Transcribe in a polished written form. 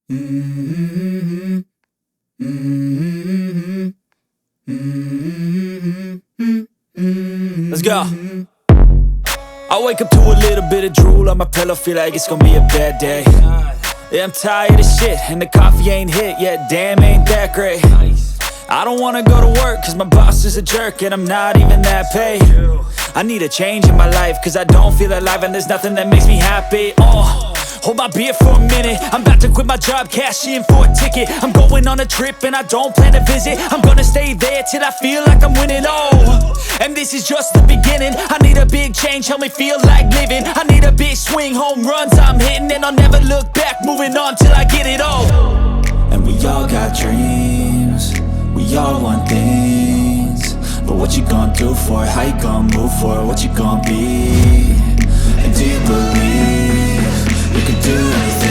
Mm-hmm. Mm-hmm. Mm-hmm. Let's go. I wake up to a little bit of drool on my pillow, feel like it's gonna be a bad day. Yeah, I'm tired of shit, and the coffee ain't hit yet, damn, ain't that great. I don't wanna go to work, cause my boss is a jerk, and I'm not even that paid. I need a change in my life, cause I don't feel alive, and there's nothing that makes me happy. Hold my beer for a minute, I'm about to quit my job, cash in for a ticket. I'm going on a trip and I don't plan to visit. I'm gonna stay there till I feel like I'm winning, and this is just the beginning. I need a big change, help me feel like living. I need a big swing, home runs I'm hitting, and I'll never look back, moving on till I get it all. And we all got dreams, we all want things, but what you gonna do for it? How you gonna move for it? What you gonna be? And do you believe you can do anything?